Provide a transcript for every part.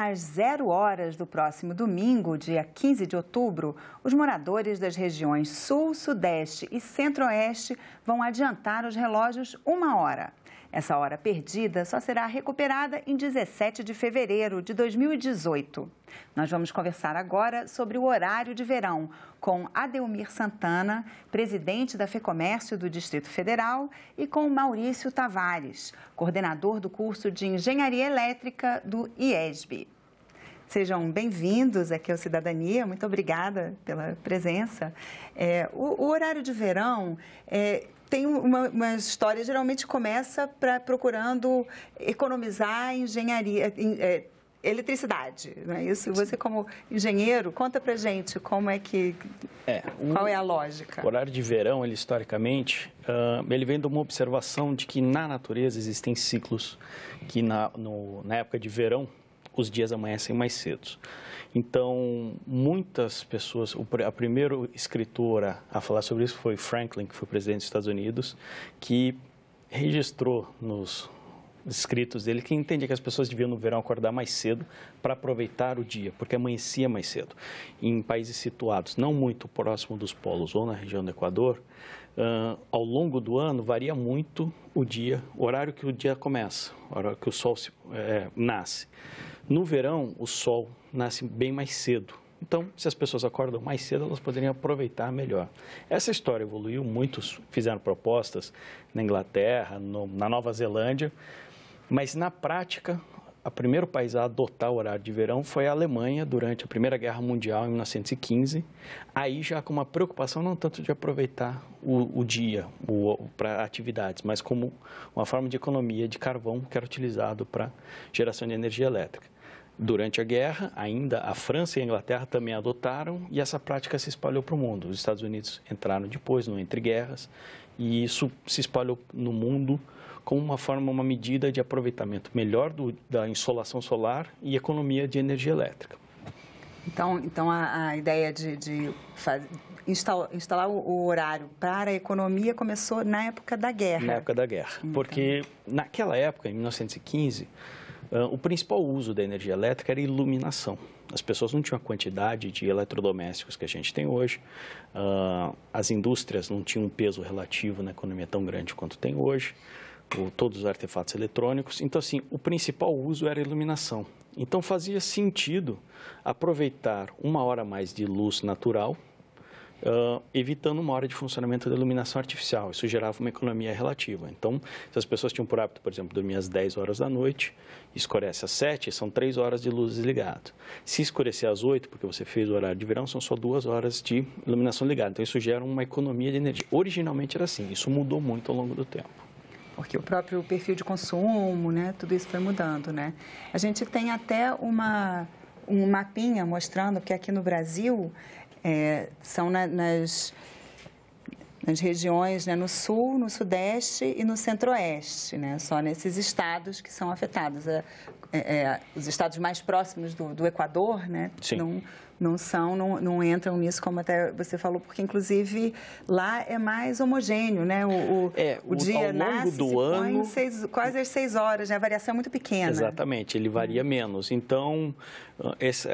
Às 0 horas do próximo domingo, dia 15 de outubro, os moradores das regiões Sul, Sudeste e Centro-Oeste vão adiantar os relógios 1 hora. Essa hora perdida só será recuperada em 17 de fevereiro de 2018. Nós vamos conversar agora sobre o horário de verão com Adelmir Santana, presidente da FEComércio do Distrito Federal, e com Maurício Tavares, coordenador do curso de Engenharia Elétrica do IESB. Sejam bem-vindos aqui ao Cidadania, muito obrigada pela presença. O horário de verão tem uma história, geralmente começa procurando economizar engenharia, eletricidade, não é isso? Você como engenheiro, conta pra gente como é que, qual é a lógica? O horário de verão, ele historicamente, ele vem de uma observação de que na natureza existem ciclos que na época de verão os dias amanhecem mais cedo. Então, muitas pessoas, a primeira escritora a falar sobre isso foi Franklin, que foi presidente dos Estados Unidos, que registrou nos escritos dele que entendia que as pessoas deviam no verão acordar mais cedo para aproveitar o dia, porque amanhecia mais cedo. Em países situados não muito próximo dos polos ou na região do Equador, ao longo do ano varia muito o dia, o horário que o dia começa, o horário que o sol nasce. No verão, o sol nasce bem mais cedo. Então, se as pessoas acordam mais cedo, elas poderiam aproveitar melhor. Essa história evoluiu, muitos fizeram propostas na Inglaterra, na Nova Zelândia, mas na prática, o primeiro país a adotar o horário de verão foi a Alemanha durante a Primeira Guerra Mundial, em 1915. Aí já com uma preocupação não tanto de aproveitar o dia para atividades, mas como uma forma de economia de carvão que era utilizado para geração de energia elétrica. Durante a guerra, ainda a França e a Inglaterra também adotaram e essa prática se espalhou para o mundo. Os Estados Unidos entraram depois, no entre guerras, e isso se espalhou no mundo como uma medida de aproveitamento melhor da insolação solar e economia de energia elétrica. Então a ideia de instalar o horário para a economia começou na época da guerra. Na época da guerra, porque naquela época, em 1915, o principal uso da energia elétrica era iluminação. As pessoas não tinham a quantidade de eletrodomésticos que a gente tem hoje, as indústrias não tinham um peso relativo na economia tão grande quanto tem hoje, todos os artefatos eletrônicos. Então, assim, o principal uso era a iluminação. Então, fazia sentido aproveitar 1 hora a mais de luz natural, evitando 1 hora de funcionamento da iluminação artificial. Isso gerava uma economia relativa. Então, se as pessoas tinham por hábito, por exemplo, dormir às 10 horas da noite, escurece às 7, são 3 horas de luz desligada. Se escurecer às 8, porque você fez o horário de verão, são só 2 horas de iluminação ligada. Então, isso gera uma economia de energia. Originalmente era assim, isso mudou muito ao longo do tempo. Porque o próprio perfil de consumo, né, tudo isso foi mudando, né? A gente tem até um mapinha mostrando que aqui no Brasil são nas regiões, né, no Sul, no Sudeste e no Centro-Oeste, né? Só nesses estados que são afetados. Os estados mais próximos do Equador, né? Sim. Não entram nisso, como até você falou, porque, inclusive, lá é mais homogêneo, né? O dia nasce do ano, quase às 6 horas, né? A variação é muito pequena. Exatamente, ele varia menos. Então,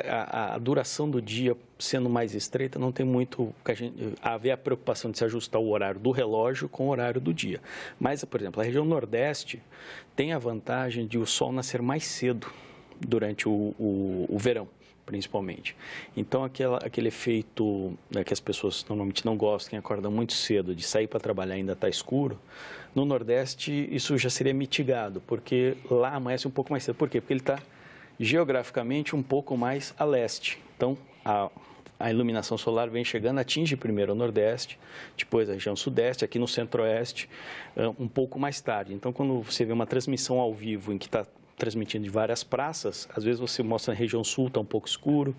a duração do dia sendo mais estreita, não tem muito haver a preocupação de se ajustar o horário do relógio com o horário do dia. Mas, por exemplo, a região Nordeste tem a vantagem de o sol nascer mais cedo durante o verão, principalmente. Então, aquele efeito que as pessoas normalmente não gostam, quem acorda muito cedo, de sair para trabalhar e ainda está escuro, no Nordeste isso já seria mitigado, porque lá amanhece um pouco mais cedo. Por quê? Porque ele está geograficamente um pouco mais a leste. Então, a iluminação solar vem chegando, atinge primeiro o Nordeste, depois a região Sudeste, aqui no Centro-Oeste, um pouco mais tarde. Então, quando você vê uma transmissão ao vivo em que está transmitindo de várias praças, às vezes você mostra na região sul, está um pouco escuro,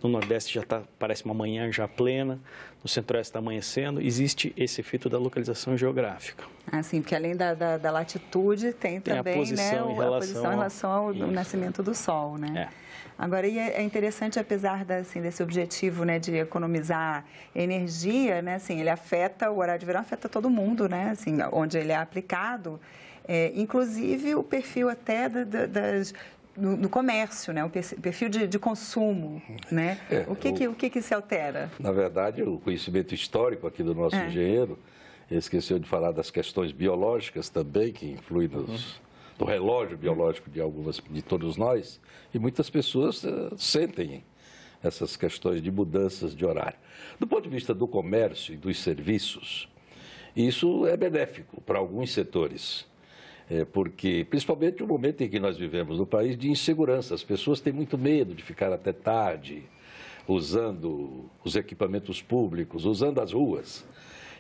no Nordeste já parece uma manhã já plena, no Centro-Oeste está amanhecendo, existe esse efeito da localização geográfica. Ah, sim, porque além da latitude, tem também a posição, né, em relação ao nascimento do Sol, né? Agora, e é interessante, apesar desse objetivo, né, de economizar energia, né, assim, ele afeta, o horário de verão afeta todo mundo, né, assim, onde ele é aplicado, inclusive o perfil até no comércio, né? O perfil de consumo, né? O que se altera? Na verdade, o conhecimento histórico aqui do nosso engenheiro, ele esqueceu de falar das questões biológicas também, que influem no relógio biológico de todos nós, e muitas pessoas sentem essas questões de mudanças de horário. Do ponto de vista do comércio e dos serviços, isso é benéfico para alguns setores, porque, principalmente no momento em que nós vivemos no país de insegurança, as pessoas têm muito medo de ficar até tarde, usando os equipamentos públicos, usando as ruas.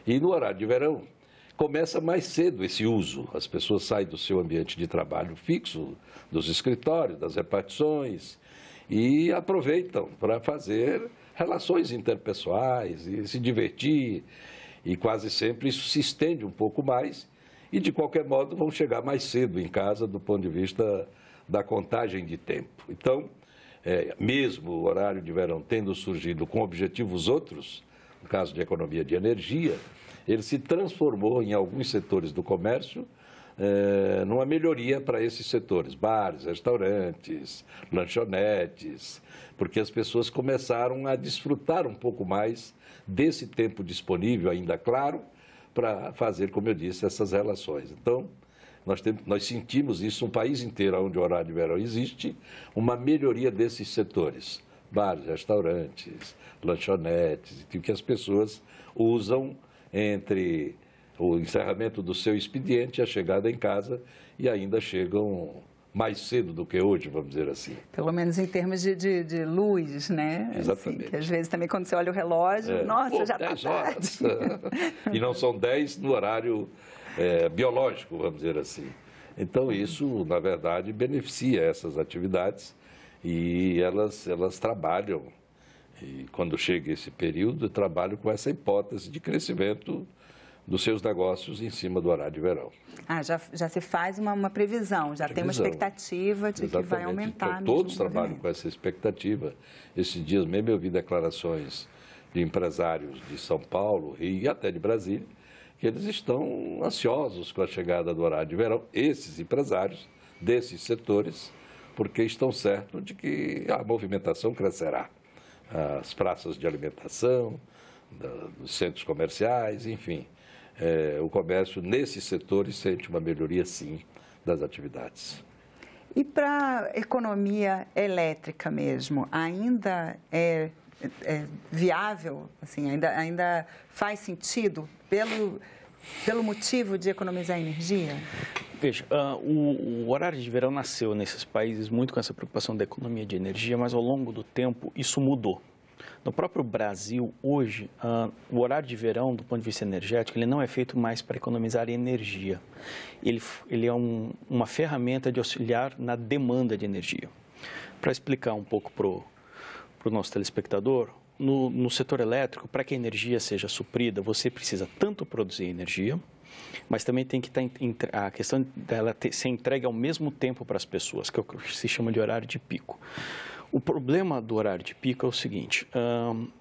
E no horário de verão, começa mais cedo esse uso. As pessoas saem do seu ambiente de trabalho fixo, dos escritórios, das repartições, e aproveitam para fazer relações interpessoais e se divertir. E quase sempre isso se estende um pouco mais e, de qualquer modo, vão chegar mais cedo em casa do ponto de vista da contagem de tempo. Então, mesmo o horário de verão tendo surgido com objetivos outros, no caso de economia de energia, ele se transformou em alguns setores do comércio numa melhoria para esses setores, bares, restaurantes, lanchonetes, porque as pessoas começaram a desfrutar um pouco mais desse tempo disponível, ainda claro, para fazer, como eu disse, essas relações. Então, nós sentimos isso no país inteiro, onde o horário de verão existe, uma melhoria desses setores, bares, restaurantes, lanchonetes, que as pessoas usam entre o encerramento do seu expediente e a chegada em casa, e ainda chegam mais cedo do que hoje, vamos dizer assim. Pelo menos em termos de luz, né? Exatamente. Assim, que às vezes também quando você olha o relógio, nossa, já está tarde. E não são 10 no horário biológico, vamos dizer assim. Então, isso, na verdade, beneficia essas atividades e elas trabalham. E quando chega esse período, trabalham com essa hipótese de crescimento dos seus negócios em cima do horário de verão. Já se faz uma previsão, já tem uma expectativa de que vai aumentar. Então, todos trabalham com essa expectativa. Esses dias mesmo eu vi declarações de empresários de São Paulo e até de Brasília, que eles estão ansiosos com a chegada do horário de verão, esses empresários desses setores, porque estão certos de que a movimentação crescerá. As praças de alimentação, dos centros comerciais, enfim. O comércio nesses setores sente uma melhoria, sim, das atividades. E para a economia elétrica mesmo, ainda é viável? Assim, ainda faz sentido pelo motivo de economizar energia? Veja, o horário de verão nasceu nesses países muito com essa preocupação da economia de energia, mas ao longo do tempo isso mudou. No próprio Brasil, hoje, o horário de verão, do ponto de vista energético, ele não é feito mais para economizar energia. Ele é uma ferramenta de auxiliar na demanda de energia. Para explicar um pouco para o nosso telespectador, no setor elétrico, para que a energia seja suprida, você precisa tanto produzir energia, mas também tem que estar a questão dela ser entregue ao mesmo tempo para as pessoas, que é o que se chama de horário de pico. O problema do horário de pico é o seguinte,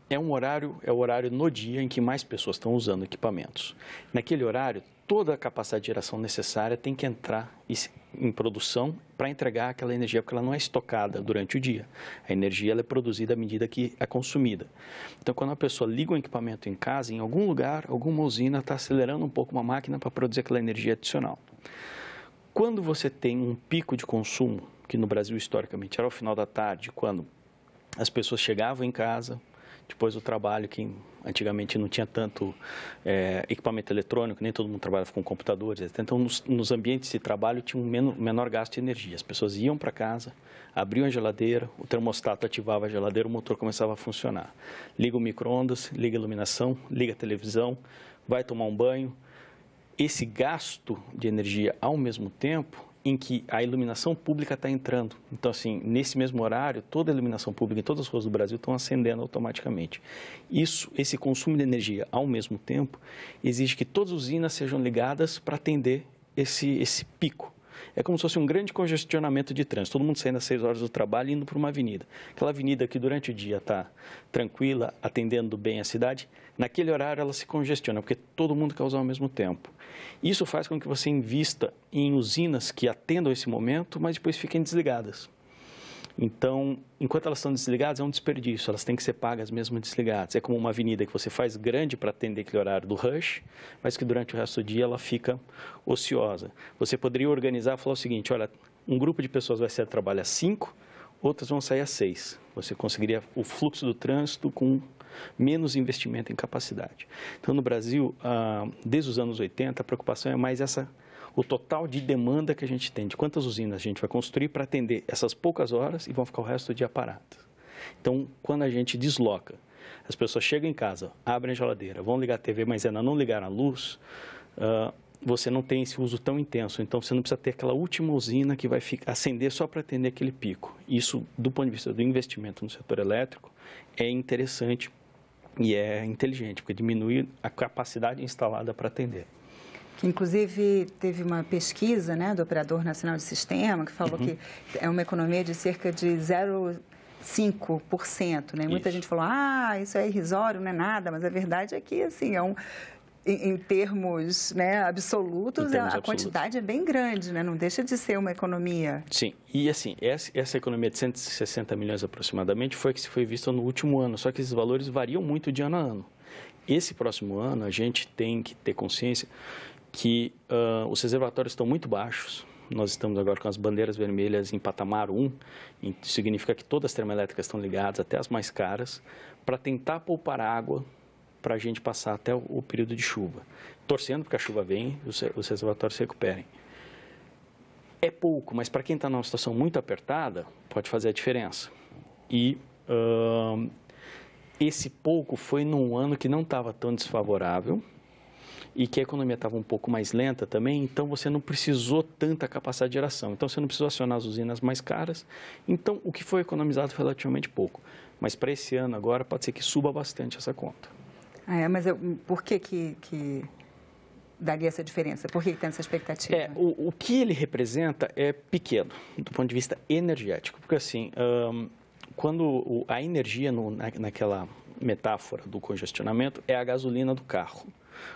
é o horário no dia em que mais pessoas estão usando equipamentos. Naquele horário, toda a capacidade de geração necessária tem que entrar em produção para entregar aquela energia, porque ela não é estocada durante o dia. A energia ela é produzida à medida que é consumida. Então, quando a pessoa liga um equipamento em casa, em algum lugar, alguma usina está acelerando um pouco uma máquina para produzir aquela energia adicional. Quando você tem um pico de consumo, que no Brasil historicamente era ao final da tarde, quando as pessoas chegavam em casa, depois do trabalho, que antigamente não tinha tanto equipamento eletrônico, nem todo mundo trabalhava com computadores, etc. Então nos ambientes de trabalho tinha um menor gasto de energia. As pessoas iam para casa, abriam a geladeira, o termostato ativava a geladeira, o motor começava a funcionar. Liga o micro-ondas, liga a iluminação, liga a televisão, vai tomar um banho. Esse gasto de energia ao mesmo tempo em que a iluminação pública está entrando. Então, assim, nesse mesmo horário, toda a iluminação pública em todas as ruas do Brasil estão acendendo automaticamente. Esse consumo de energia ao mesmo tempo, exige que todas as usinas sejam ligadas para atender esse pico. É como se fosse um grande congestionamento de trânsito, todo mundo saindo às 6 horas do trabalho e indo para uma avenida. Aquela avenida que durante o dia está tranquila, atendendo bem a cidade, naquele horário ela se congestiona, porque todo mundo quer usar ao mesmo tempo. Isso faz com que você invista em usinas que atendam esse momento, mas depois fiquem desligadas. Então, enquanto elas estão desligadas, é um desperdício, elas têm que ser pagas mesmo desligadas. É como uma avenida que você faz grande para atender aquele horário do rush, mas que durante o resto do dia ela fica ociosa. Você poderia organizar e falar o seguinte, olha, um grupo de pessoas vai sair a trabalho às 5, outras vão sair às 6. Você conseguiria o fluxo do trânsito com menos investimento em capacidade. Então, no Brasil, desde os anos 80, a preocupação é mais o total de demanda que a gente tem, de quantas usinas a gente vai construir para atender essas poucas horas e vão ficar o resto do dia paradas. Então, quando a gente desloca, as pessoas chegam em casa, abrem a geladeira, vão ligar a TV, mas ainda não ligaram a luz, você não tem esse uso tão intenso. Então, você não precisa ter aquela última usina que vai acender só para atender aquele pico. Isso, do ponto de vista do investimento no setor elétrico, é interessante e é inteligente, porque diminui a capacidade instalada para atender. Que, inclusive, teve uma pesquisa, né, do Operador Nacional de Sistema, que falou que é uma economia de cerca de 0,5%. Né? Muita gente falou, isso é irrisório, não é nada, mas a verdade é que, assim, em termos, né, absolutos, a quantidade é bem grande, né? Não deixa de ser uma economia. Sim, e assim, essa economia de 160 milhões aproximadamente foi a que se foi vista no último ano, só que esses valores variam muito de ano a ano. Esse próximo ano, a gente tem que ter consciência que os reservatórios estão muito baixos. Nós estamos agora com as bandeiras vermelhas em patamar 1, isso significa que todas as termoelétricas estão ligadas, até as mais caras, para tentar poupar água para a gente passar até o período de chuva. Torcendo porque a chuva vem e os reservatórios se recuperem. É pouco, mas para quem está numa situação muito apertada, pode fazer a diferença. E esse pouco foi num ano que não estava tão desfavorável, e que a economia estava um pouco mais lenta também, então você não precisou tanta capacidade de geração. Então, você não precisou acionar as usinas mais caras. Então, o que foi economizado foi relativamente pouco. Mas para esse ano agora, pode ser que suba bastante essa conta. Mas por que daria essa diferença? Por que tem essa expectativa? O que ele representa é pequeno, do ponto de vista energético. Porque, assim, quando a energia, naquela metáfora do congestionamento, é a gasolina do carro.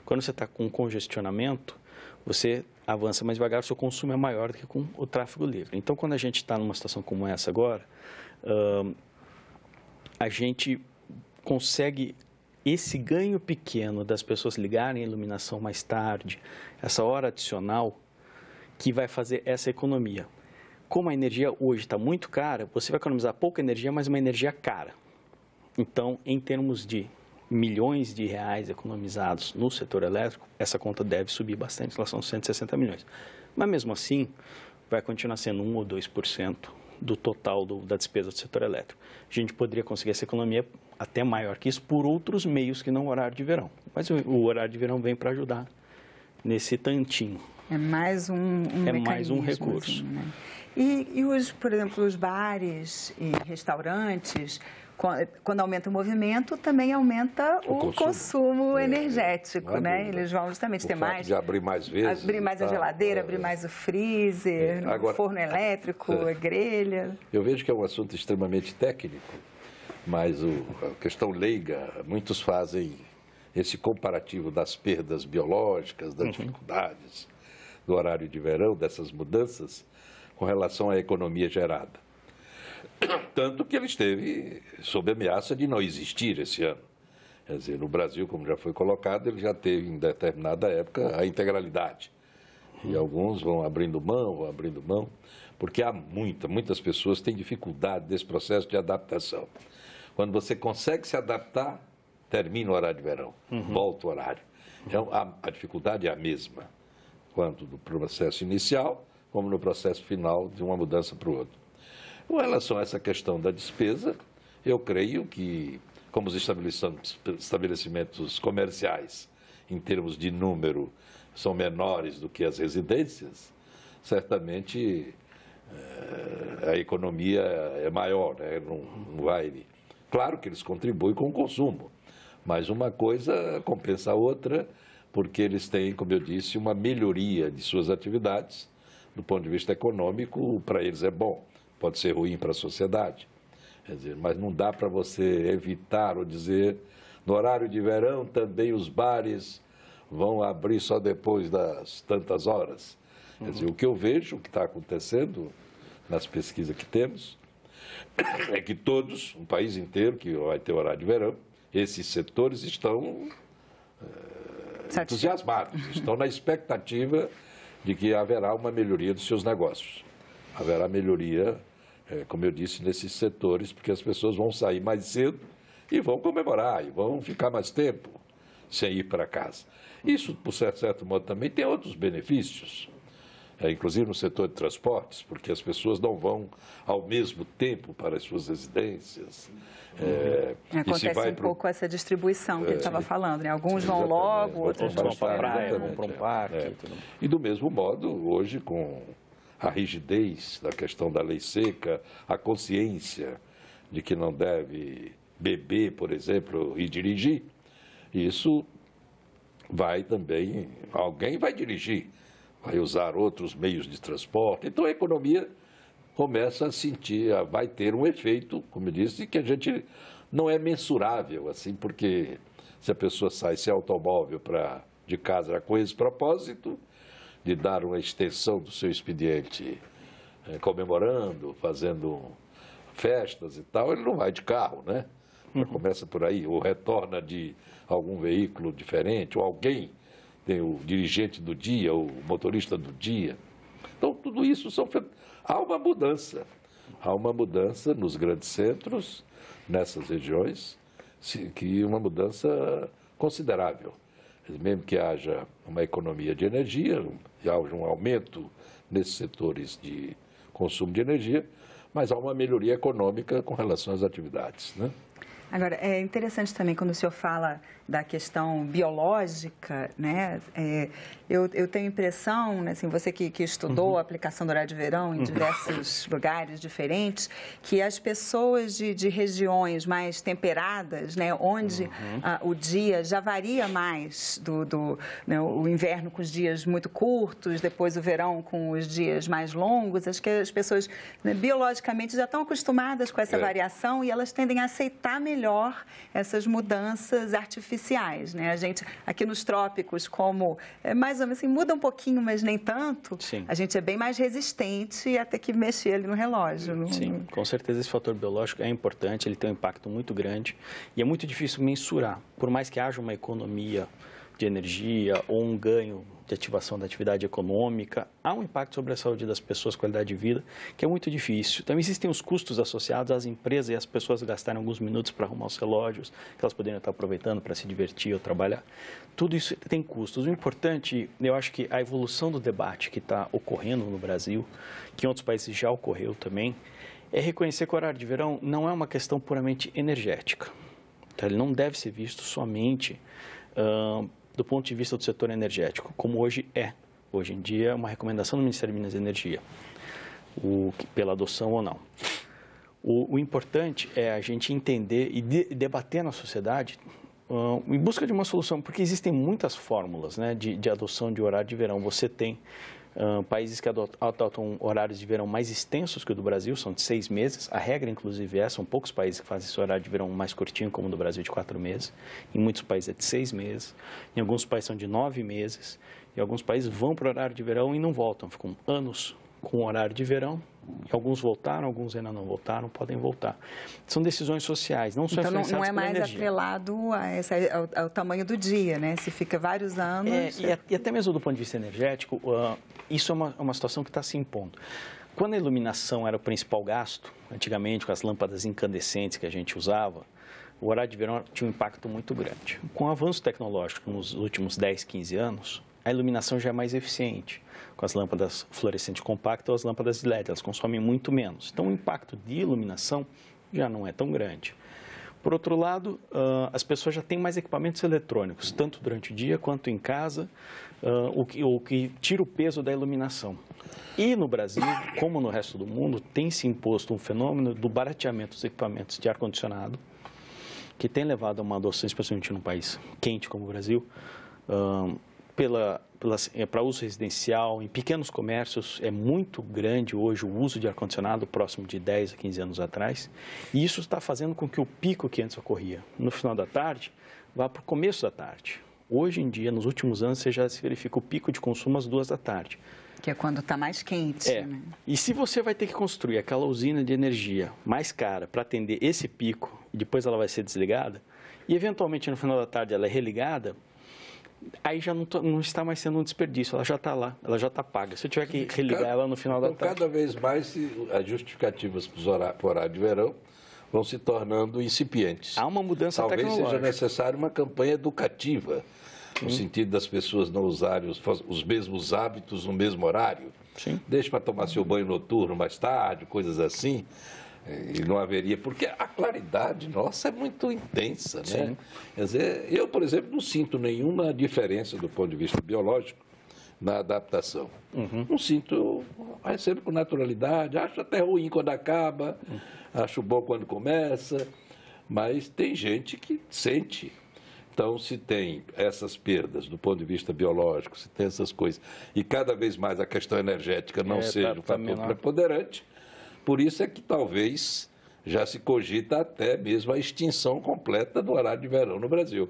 Quando você está com congestionamento, você avança mais devagar, o seu consumo é maior do que com o tráfego livre. Então, quando a gente está numa situação como essa agora, a gente consegue esse ganho pequeno das pessoas ligarem a iluminação mais tarde, essa hora adicional, que vai fazer essa economia. Como a energia hoje está muito cara, você vai economizar pouca energia, mas uma energia cara. Então, em termos de milhões de reais economizados no setor elétrico, essa conta deve subir bastante, em relação aos 160 milhões. Mas, mesmo assim, vai continuar sendo 1 ou 2% do total da despesa do setor elétrico. A gente poderia conseguir essa economia até maior que isso por outros meios que não o horário de verão. Mas o horário de verão vem para ajudar nesse tantinho. É mais um mecanismo. Mais um recurso. Assim, né? E por exemplo, os bares e restaurantes, quando aumenta o movimento, também aumenta o consumo energético, né? Eles vão justamente ter mais... de abrir mais vezes. Abrir mais a geladeira, abrir mais o freezer, o forno elétrico, a grelha. Eu vejo que é um assunto extremamente técnico, mas a questão leiga, muitos fazem esse comparativo das perdas biológicas, das dificuldades do horário de verão, dessas mudanças, com relação à economia gerada. Tanto que ele esteve sob ameaça de não existir esse ano. Quer dizer, no Brasil, como já foi colocado, ele já teve em determinada época a integralidade. E alguns vão abrindo mão, porque há muitas pessoas têm dificuldade desse processo de adaptação. Quando você consegue se adaptar, termina o horário de verão, volta o horário. Então, a dificuldade é a mesma, quanto do processo inicial, como no processo final de uma mudança para o outro. Com relação a essa questão da despesa, eu creio que, como os estabelecimentos comerciais, em termos de número, são menores do que as residências, certamente a economia é maior, né? Não vai... Claro que eles contribuem com o consumo, mas uma coisa compensa a outra, porque eles têm, como eu disse, uma melhoria de suas atividades. Do ponto de vista econômico, para eles é bom, pode ser ruim para a sociedade. Quer dizer, mas não dá para você evitar ou dizer, no horário de verão também os bares vão abrir só depois das tantas horas. Quer dizer, o que eu vejo, o que está acontecendo nas pesquisas que temos, é que todos, o país inteiro que vai ter horário de verão, esses setores estão entusiasmados, estão na expectativa de que haverá uma melhoria dos seus negócios. Haverá melhoria, como eu disse, nesses setores, porque as pessoas vão sair mais cedo e vão comemorar, e vão ficar mais tempo sem ir para casa. Isso, por certo modo, também tem outros benefícios, inclusive no setor de transportes, porque as pessoas não vão ao mesmo tempo para as suas residências. Acontece pouco essa distribuição que ele estava falando, né? Alguns vão logo, outros vão para a praia, vão para um parque. E do mesmo modo, hoje, com a rigidez da questão da lei seca, a consciência de que não deve beber, por exemplo, e dirigir, isso vai também, alguém vai dirigir, vai usar outros meios de transporte. Então a economia começa a sentir, vai ter um efeito, como eu disse, que a gente não é mensurável, assim, porque se a pessoa sai sem automóvel de casa com esse propósito, de dar uma extensão do seu expediente, comemorando, fazendo festas e tal, ele não vai de carro, né? Começa por aí, ou retorna de algum veículo diferente, ou alguém tem o dirigente do dia, o motorista do dia. Então, tudo isso há uma mudança nos grandes centros, nessas regiões, que uma mudança considerável. Mesmo que haja uma economia de energia, e haja um aumento nesses setores de consumo de energia, mas há uma melhoria econômica com relação às atividades, né? Agora, é interessante também quando o senhor fala da questão biológica, né? Eu tenho a impressão, né, assim, você que estudou a aplicação do horário de verão em diversos lugares diferentes, que as pessoas de regiões mais temperadas, né, onde o dia já varia mais né, o inverno com os dias muito curtos, depois o verão com os dias mais longos, acho que as pessoas, né, biologicamente já estão acostumadas com essa variação e elas tendem a aceitar melhor essas mudanças artificiais, né? A gente, aqui nos trópicos, como mais ou menos assim, muda um pouquinho, mas nem tanto, sim, a gente é bem mais resistente a ter que mexer ali no relógio. Sim, com certeza esse fator biológico é importante, ele tem um impacto muito grande e é muito difícil mensurar, por mais que haja uma economia de energia ou um ganho de ativação da atividade econômica, há um impacto sobre a saúde das pessoas, qualidade de vida, que é muito difícil. Então, existem os custos associados às empresas e as pessoas gastarem alguns minutos para arrumar os relógios, que elas poderiam estar aproveitando para se divertir ou trabalhar. Tudo isso tem custos. O importante, eu acho que a evolução do debate que está ocorrendo no Brasil, que em outros países já ocorreu também, é reconhecer que o horário de verão não é uma questão puramente energética. Então, ele não deve ser visto somente do ponto de vista do setor energético, como hoje é. Hoje em dia é uma recomendação do Ministério de Minas e Energia, pela adoção ou não. O importante é a gente entender e debater na sociedade em busca de uma solução, porque existem muitas fórmulas, né, de adoção de horário de verão. Você tem países que adotam horários de verão mais extensos que o do Brasil, são de 6 meses. A regra, inclusive, são poucos países que fazem esse horário de verão mais curtinho, como o do Brasil, de 4 meses. Em muitos países é de 6 meses. Em alguns países são de 9 meses. E alguns países vão para o horário de verão e não voltam. Ficam anos com o horário de verão. E alguns voltaram, alguns ainda não voltaram, podem voltar. São decisões sociais, não são influenciadas pela energia. Então, não é mais atrelado ao tamanho do dia, né? Se fica vários anos... E até mesmo do ponto de vista energético, isso é uma situação que está se impondo. Quando a iluminação era o principal gasto, antigamente, com as lâmpadas incandescentes que a gente usava, o horário de verão tinha um impacto muito grande. Com o avanço tecnológico nos últimos 10, 15 anos, a iluminação já é mais eficiente. Com as lâmpadas fluorescentes compactas ou as lâmpadas de LED, elas consomem muito menos. Então, o impacto de iluminação já não é tão grande. Por outro lado, as pessoas já têm mais equipamentos eletrônicos, tanto durante o dia quanto em casa, o que tira o peso da iluminação. E no Brasil, como no resto do mundo, tem se imposto um fenômeno do barateamento dos equipamentos de ar-condicionado, que tem levado a uma adoção, especialmente num país quente como o Brasil, para uso residencial, em pequenos comércios, é muito grande hoje o uso de ar-condicionado, próximo de 10 a 15 anos atrás, e isso está fazendo com que o pico que antes ocorria no final da tarde vá para o começo da tarde. Hoje em dia, nos últimos anos, você já se verifica o pico de consumo às 2 da tarde. Que é quando está mais quente, né? E se você vai ter que construir aquela usina de energia mais cara para atender esse pico e depois ela vai ser desligada, e eventualmente no final da tarde ela é religada, aí já não está mais sendo um desperdício, ela já está lá, ela já está paga. Se eu tiver que religar ela no final da tarde... Cada vez mais as justificativas para o horário de verão vão se tornando incipientes. Há uma mudança tecnológica. Talvez seja necessária uma campanha educativa, no sentido das pessoas não usarem os mesmos hábitos no mesmo horário. Sim. Deixe para tomar seu banho noturno mais tarde, coisas assim. E não haveria, porque a claridade nossa é muito intensa, né? Sim. Quer dizer, eu, por exemplo, não sinto nenhuma diferença do ponto de vista biológico na adaptação. Não sinto, sempre com naturalidade, acho até ruim quando acaba, acho bom quando começa, mas tem gente que sente. Então, se tem essas perdas do ponto de vista biológico, se tem essas coisas, e cada vez mais a questão energética não seja um fator preponderante, por isso é que talvez já se cogita até mesmo a extinção completa do horário de verão no Brasil.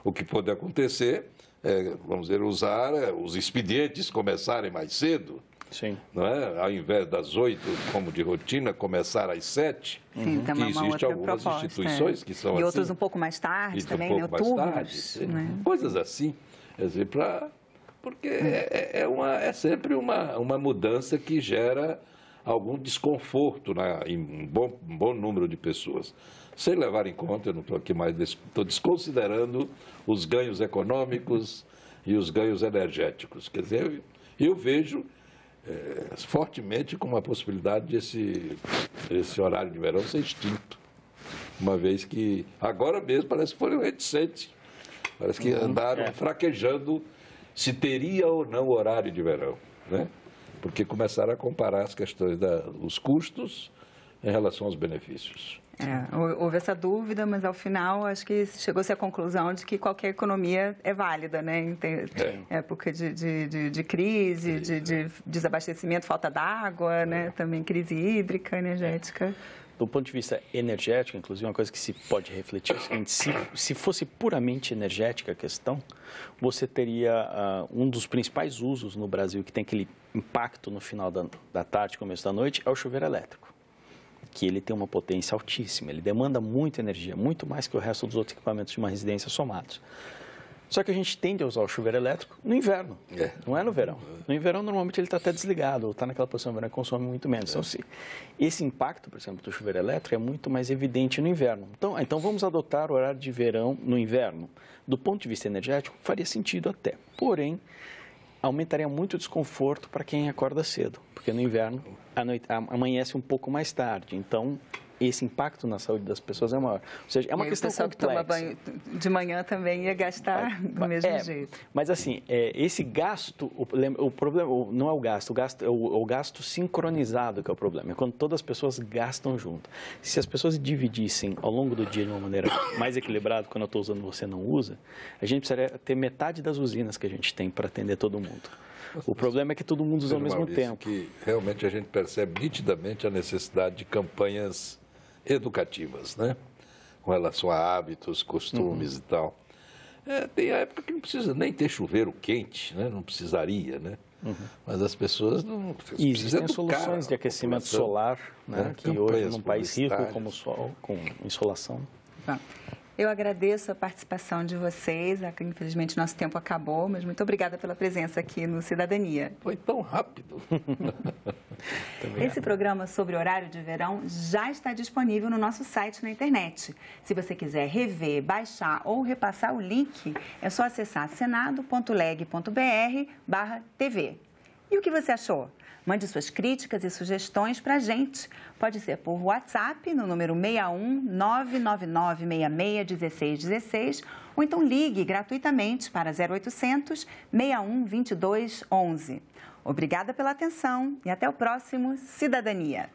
O que pode acontecer é, vamos dizer, usar os expedientes começarem mais cedo. Sim. Não é? Ao invés das 8, como de rotina, começar às 7. Sim, que existem algumas proposta, instituições que são assim. E outros um pouco mais tarde também, né? Turnos, né? Coisas assim. Quer dizer, porque é sempre uma mudança que gera algum desconforto em um bom número de pessoas. Sem levar em conta, eu não estou aqui mais, estou desconsiderando os ganhos econômicos e os ganhos energéticos. Quer dizer, eu vejo fortemente como a possibilidade de esse horário de verão ser extinto. Uma vez que, agora mesmo, parece que foram reticentes. Parece que andaram fraquejando se teria ou não horário de verão, né? Porque começaram a comparar as questões dos custos em relação aos benefícios. Houve essa dúvida, mas ao final acho que chegou-se à conclusão de que qualquer economia é válida, né? Em época de crise, de desabastecimento, falta d'água, né? Também crise hídrica, energética. Do ponto de vista energético, inclusive, uma coisa que se pode refletir é o seguinte: se fosse puramente energética a questão, você teria um dos principais usos no Brasil que tem aquele impacto no final da tarde, começo da noite, é o chuveiro elétrico, que ele tem uma potência altíssima, ele demanda muita energia, muito mais que o resto dos outros equipamentos de uma residência somados. Só que a gente tende a usar o chuveiro elétrico no inverno, não é no verão. No inverão, normalmente, ele está até desligado, ou está naquela posição no verão, consome muito menos. Então, esse impacto, por exemplo, do chuveiro elétrico é muito mais evidente no inverno. Então, vamos adotar o horário de verão no inverno. Do ponto de vista energético, faria sentido até. Porém, aumentaria muito o desconforto para quem acorda cedo, porque no inverno amanhece um pouco mais tarde. Então, esse impacto na saúde das pessoas é maior. Ou seja, é uma questão complexa. O pessoal que toma banho de manhã também ia gastar do mesmo jeito. Mas assim, esse gasto, o problema não é o gasto, é o gasto sincronizado que é o problema. É quando todas as pessoas gastam junto. Se as pessoas dividissem ao longo do dia de uma maneira mais equilibrada, quando eu estou usando você não usa, a gente precisaria ter metade das usinas que a gente tem para atender todo mundo. O problema é que todo mundo usa ao mesmo tempo. Que realmente a gente percebe nitidamente a necessidade de campanhas educativas, né? Com relação a hábitos, costumes e tal. Tem a época que não precisa nem ter chuveiro quente, né? Não precisaria, né? Mas as pessoas não precisam. Existem soluções de aquecimento solar, né? Que hoje, num país rico como o Sol, com insolação. Eu agradeço a participação de vocês. Infelizmente, nosso tempo acabou, mas muito obrigada pela presença aqui no Cidadania. Foi tão rápido. Esse programa sobre horário de verão já está disponível no nosso site na internet. Se você quiser rever, baixar ou repassar o link, é só acessar senado.leg.br/TV. E o que você achou? Mande suas críticas e sugestões para a gente. Pode ser por WhatsApp, no número 61 999 66 16 ou então ligue gratuitamente para 0800 61 22 11. Obrigada pela atenção e até o próximo Cidadania.